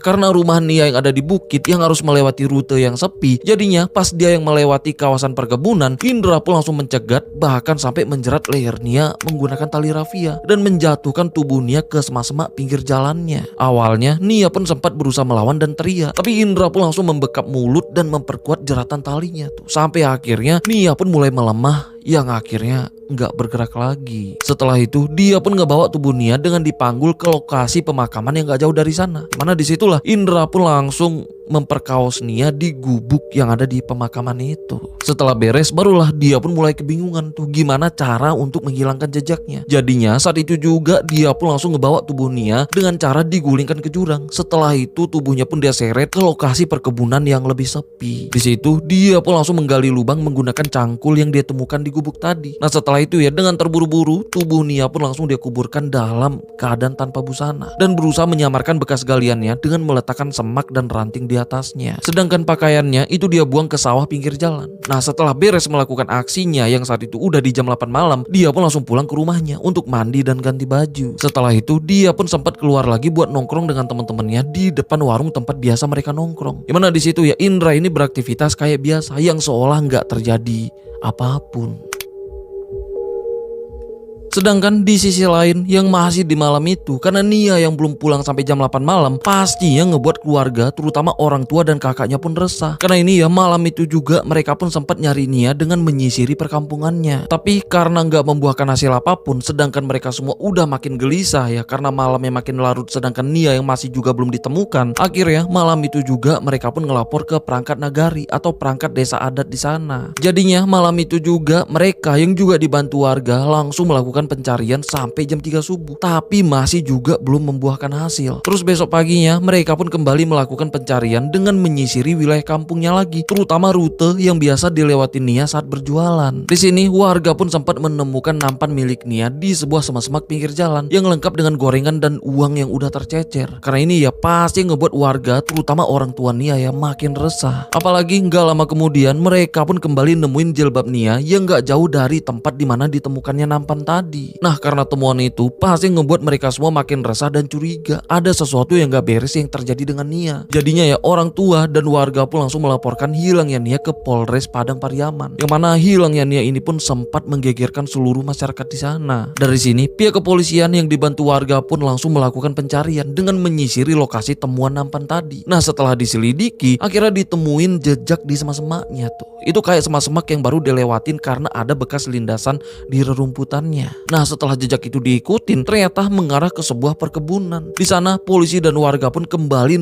Karena rumah Nia yang ada di bukit yang harus melewati rute yang sepi, jadinya pas dia yang melewati kawasan perkebunan, Indra pun langsung mencegat bahkan sampai menjerat leher Nia menggunakan tali rafia dan menjatuhkan tubuh Nia ke semak-semak pinggir jalannya. Awalnya Nia pun sempat berusaha melawan dan teriak, tapi Indra pun langsung membekap mulut dan memperkuat jeratan talinya tuh. Sampai akhirnya Nia pun mulai melemah yang akhirnya nggak bergerak lagi. Setelah itu dia pun ngebawa tubuh Nia dengan dipanggul ke lokasi pemakaman yang nggak jauh dari sana. Mana disitulah Indra pun langsung memperkaos Nia di gubuk yang ada di pemakaman itu. Setelah beres barulah dia pun mulai kebingungan tuh gimana cara untuk menghilangkan jejaknya. Jadinya saat itu juga dia pun langsung ngebawa tubuh Nia dengan cara digulingkan ke jurang. Setelah itu tubuhnya pun dia seret ke lokasi perkebunan yang lebih sepi. Di situ dia pun langsung menggali lubang menggunakan cangkul yang dia temukan di gubuk tadi. Nah setelah itu ya dengan terburu-buru tubuh Nia pun langsung dia kuburkan dalam keadaan tanpa busana dan berusaha menyamarkan bekas galiannya dengan meletakkan semak dan ranting di atasnya. Sedangkan pakaiannya itu dia buang ke sawah pinggir jalan. Nah setelah beres melakukan aksinya yang saat itu udah di jam 8 malam, dia pun langsung pulang ke rumahnya untuk mandi dan ganti baju. Setelah itu dia pun sempat keluar lagi buat nongkrong dengan teman-temannya di depan warung tempat biasa mereka nongkrong. Gimana di situ ya Indra ini beraktivitas kayak biasa yang seolah nggak terjadi apapun. Sedangkan di sisi lain yang masih di malam itu, karena Nia yang belum pulang sampai jam 8 malam, pastinya ngebuat keluarga terutama orang tua dan kakaknya pun resah. Karena ini ya malam itu juga mereka pun sempat nyari Nia dengan menyisiri perkampungannya. Tapi karena nggak membuahkan hasil apapun, sedangkan mereka semua udah makin gelisah ya karena malamnya makin larut sedangkan Nia yang masih juga belum ditemukan. Akhirnya malam itu juga mereka pun ngelapor ke perangkat nagari atau perangkat desa adat di sana. Jadinya malam itu juga mereka yang juga dibantu warga langsung melakukan pencarian sampai jam 3 subuh, tapi masih juga belum membuahkan hasil. Terus besok paginya mereka pun kembali melakukan pencarian dengan menyisiri wilayah kampungnya lagi, terutama rute yang biasa dilewati Nia saat berjualan. Di sini warga pun sempat menemukan nampan milik Nia di sebuah semak-semak pinggir jalan yang lengkap dengan gorengan dan uang yang udah tercecer. Karena ini ya pasti ngebuat warga terutama orang tua Nia ya makin resah. Apalagi nggak lama kemudian mereka pun kembali nemuin jilbab Nia yang nggak jauh dari tempat dimana ditemukannya nampan tadi. Nah karena temuan itu pasti ngebuat mereka semua makin resah dan curiga ada sesuatu yang gak beres yang terjadi dengan Nia. Jadinya ya orang tua dan warga pun langsung melaporkan hilangnya Nia ke Polres Padang Pariaman. Yang mana hilangnya Nia ini pun sempat menggegerkan seluruh masyarakat di sana. Dari sini pihak kepolisian yang dibantu warga pun langsung melakukan pencarian dengan menyisiri lokasi temuan nampan tadi. Nah setelah diselidiki akhirnya ditemuin jejak di semak-semaknya tuh. Itu kayak semak-semak yang baru dilewatin karena ada bekas lindasan di rerumputannya. Nah setelah jejak itu diikutin ternyata mengarah ke sebuah perkebunan. Di sana polisi dan warga pun kembali